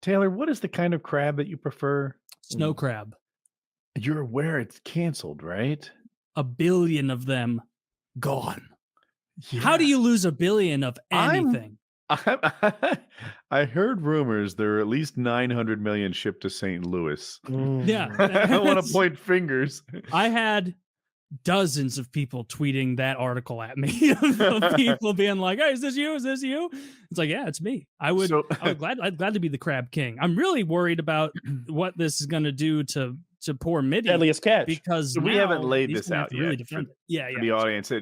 Taylor, what is the kind of crab that you prefer? Snow crab. You're aware it's canceled, right? A billion of them gone. Yeah. How do you lose a billion of anything? I heard rumors there are at least 900 million shipped to St. Louis. Yeah. I don't want to point fingers. I had dozens of people tweeting that article at me of people being like, "Hey, is this you? Is this you?" It's like, yeah, it's me. I'd glad to be the crab king. I'm really worried about what this is going to do to poor Mitty. Deadliest catch. Because we haven't laid this out yet for the audience.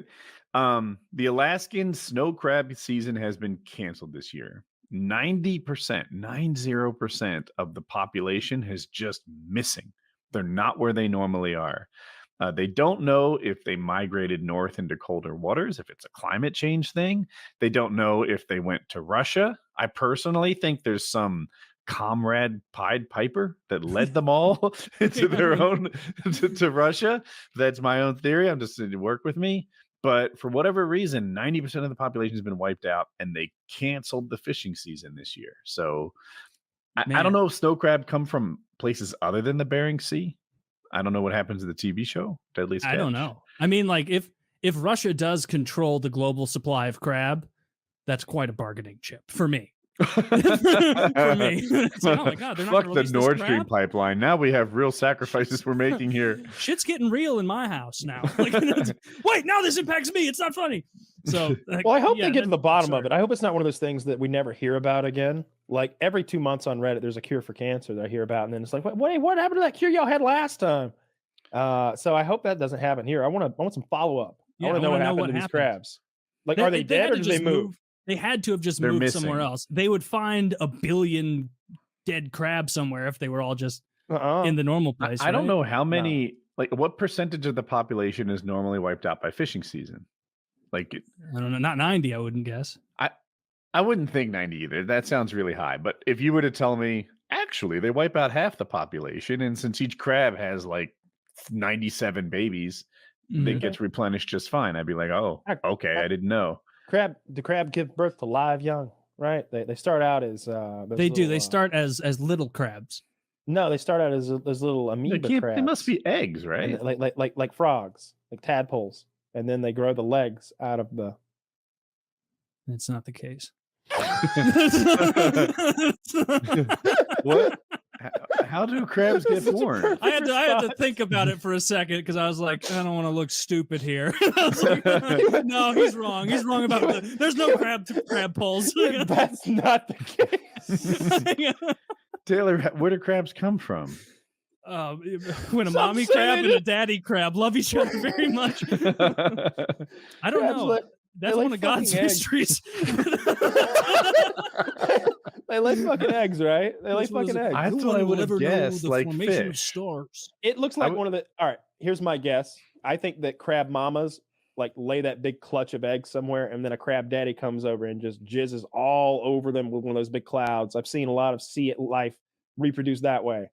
The Alaskan snow crab season has been canceled this year. 90% of the population is just missing. They're not where they normally are. They don't know if they migrated north into colder waters, if it's a climate change thing. They don't know if they went to Russia. I personally think there's some comrade Pied Piper that led them all into their own to Russia. That's my own theory. I'm just saying to work with me. But for whatever reason, 90% of the population has been wiped out, and they canceled the fishing season this year. So I don't know if snow crab come from places other than the Bering Sea. I don't know what happens to the TV show, Deadliest Catch. I don't know. I mean, like, if Russia does control the global supply of crab, that's quite a bargaining chip for me. For me. It's like, oh my God, they're not fuck the Nord Stream pipeline. Now we have real sacrifices we're making here. Shit's getting real in my house now. Like, wait, now this impacts me. It's not funny. So, well, I hope they get to the bottom of it. I hope it's not one of those things that we never hear about again. Like every 2 months on Reddit, there's a cure for cancer that I hear about, and then it's like, wait, what happened to that cure y'all had last time? So I hope that doesn't happen here. I want some follow up. I want to know what happened to these crabs. Like, are they dead or did they move? They had to have just moved somewhere else. They would find a billion dead crabs somewhere if they were all just in the normal place. I don't know how many, like, what percentage of the population is normally wiped out by fishing season? Like, I don't know, not 90, I wouldn't guess. I wouldn't think 90 either. That sounds really high. But if you were to tell me, actually, they wipe out half the population, and since each crab has like 97 babies, it gets replenished just fine. I'd be like, oh, okay, I didn't know. The crab give birth to live young, right? They start out as they start as little crabs. No, they start out as little amoeba crabs. They must be eggs, right? Like frogs, like tadpoles, and then they grow the legs out of the. That's not the case. What? How do crabs get born? I had to think about it for a second because I was like, I don't want to look stupid here. I was like, no, he's wrong. He's wrong about there's no crab poles. That's not the case. Taylor, where do crabs come from? When a mommy crab and a daddy crab love each other very much. I don't know. That's one of God's mysteries. They lay fucking eggs, right? They lay fucking eggs. I thought I would have guessed like fish. Stars. It looks like one of the. All right, here's my guess. I think that crab mamas like lay that big clutch of eggs somewhere, and then a crab daddy comes over and just jizzes all over them with one of those big clouds. I've seen a lot of sea life reproduce that way,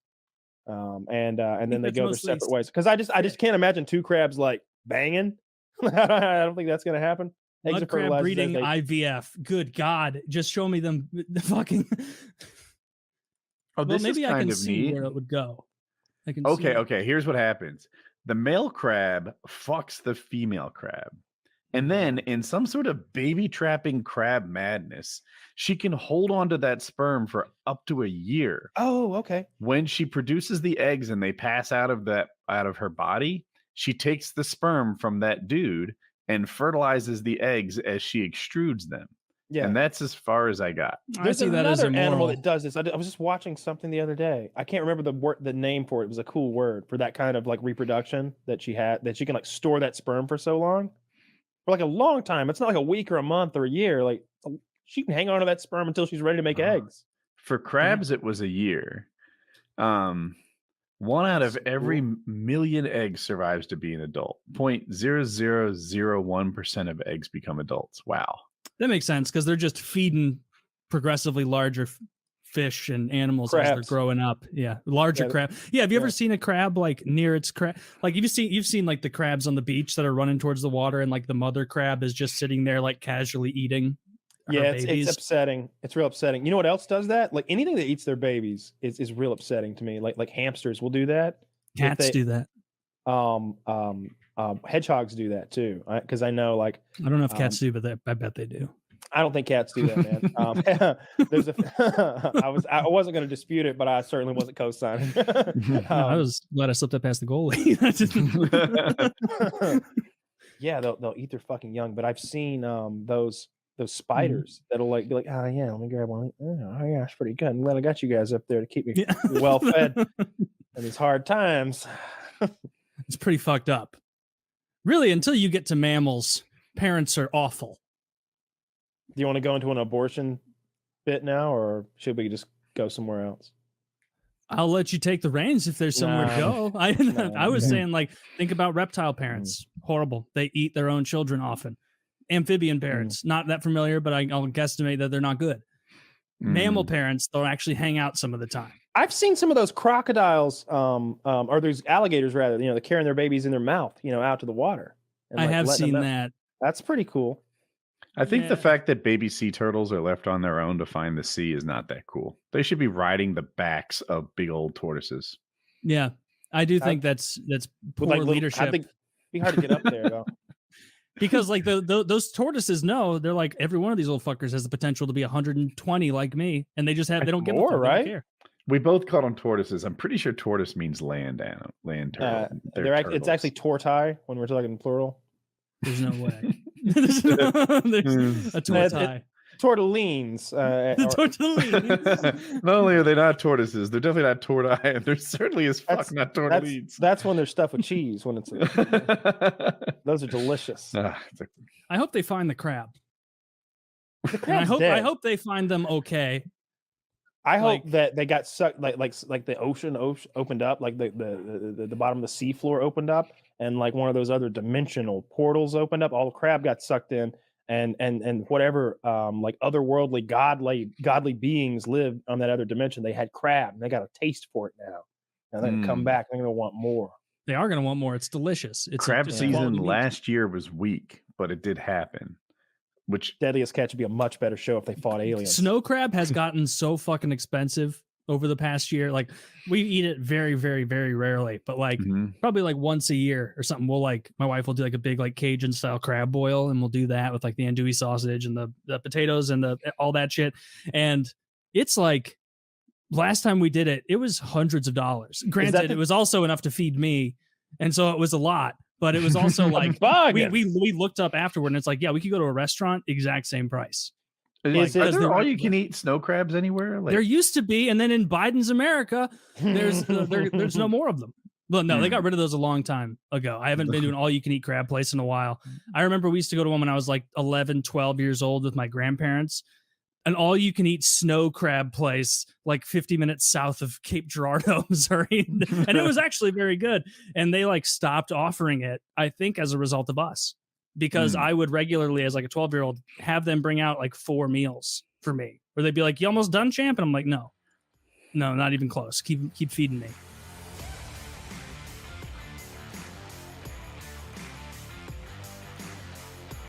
and then they go their separate ways. Because I just can't imagine two crabs like banging. I don't think that's gonna happen. Mud crab breeding IVF. Good God. Just show me them the fucking. Well, maybe I can see where it would go. Okay. Here's what happens. The male crab fucks the female crab. And then in some sort of baby trapping crab madness, she can hold on to that sperm for up to a year. Oh, okay. When she produces the eggs and they pass out of her body, she takes the sperm from that dude and fertilizes the eggs as she extrudes them. Yeah. And that's as far as I got. There's another animal that does this. I was just watching something the other day. I can't remember the name for it. It was a cool word for that kind of like reproduction that she had, that she can like store that sperm for so long. For like a long time. It's not like a week or a month or a year. Like she can hang on to that sperm until she's ready to make eggs. For crabs, it was a year. 1 out of every million eggs survives to be an adult. 0.0001% of eggs become adults. Wow. That makes sense because they're just feeding progressively larger fish and animals as they're growing up. Yeah, larger crab. Yeah, have you ever seen a crab like near its crab? Like you've seen like the crabs on the beach that are running towards the water, and like the mother crab is just sitting there like casually eating Yeah, babies. it's upsetting. It's real upsetting. You know what else does that? Like anything that eats their babies is real upsetting to me. Like hamsters will do that. Cats do that. Hedgehogs do that too. Because I know, like, I don't know if cats do, but I bet they do. I don't think cats do that, man. There's I wasn't going to dispute it, but I certainly wasn't co-signing. I was glad I slipped up past the goalie. Yeah, they'll eat their fucking young. But I've seen those spiders that'll like be like, oh yeah, let me grab one. Oh yeah, it's pretty good. I'm glad I got you guys up there to keep me well fed in these hard times. It's pretty fucked up. Really, until you get to mammals, parents are awful. Do you want to go into an abortion bit now, or should we just go somewhere else? I'll let you take the reins if there's somewhere to go. I was saying, like, think about reptile parents. Horrible. They eat their own children often. Amphibian parents, not that familiar, but I'll guesstimate that they're not good. Mammal parents, they'll actually hang out some of the time. I've seen some of those crocodiles, or those alligators rather, they're carrying their babies in their mouth, out to the water. And, I have seen that. That's pretty cool. I think the fact that baby sea turtles are left on their own to find the sea is not that cool. They should be riding the backs of big old tortoises. Yeah, I do think that's poor leadership. I think it'd be hard to get up there though. Because like those tortoises know, they're like, every one of these little fuckers has the potential to be 120 like me, and they just have they don't give a fuck, right? They don't care. We both call them tortoises. I'm pretty sure tortoise means land animal, land turtle. It's actually tortai when we're talking plural. There's no way. there's a tortai. Tortellines. Tortellines. Not only are they not tortoises, they're definitely not tortai, and they're certainly as fuck not tortellines. That's when they're stuffed with cheese. When it's those are delicious. I hope they find the crab. I hope they find them okay. I hope that they got sucked, like the ocean opened up, like the bottom of the sea floor opened up, and like one of those other dimensional portals opened up. All the crab got sucked in, and whatever like otherworldly godly beings lived on that other dimension. They had crab, and they got a taste for it now, and they're gonna come back. They're gonna want more. They are gonna want more. It's delicious. It's crab season last year was weak, but it did happen. Which Deadliest Catch would be a much better show if they fought aliens. Snow crab has gotten so fucking expensive over the past year. Like we eat it very, very, very rarely, but like probably like once a year or something. We'll my wife will do like a big like Cajun style crab boil, and we'll do that with like the andouille sausage and the potatoes and all that shit. And it's like last time we did it, it was hundreds of dollars. Granted, it was also enough to feed me, and so it was a lot. But it was also like we looked up afterward, and it's like, yeah, we could go to a restaurant, exact same price. Are there all you can eat snow crabs anywhere? There used to be, and then in Biden's America, there's no more of them. Well, no, they got rid of those a long time ago. I haven't been to an all you can eat crab place in a while. I remember we used to go to one when I was like 11, 12 years old with my grandparents. An all-you-can-eat snow crab place, like 50 minutes south of Cape Girardeau, Missouri, and it was actually very good. And they like stopped offering it, I think, as a result of us, because I would regularly, as like a 12-year-old, have them bring out like 4 meals for me, where they'd be like, "You almost done, champ?" And I'm like, "No, not even close. Keep feeding me."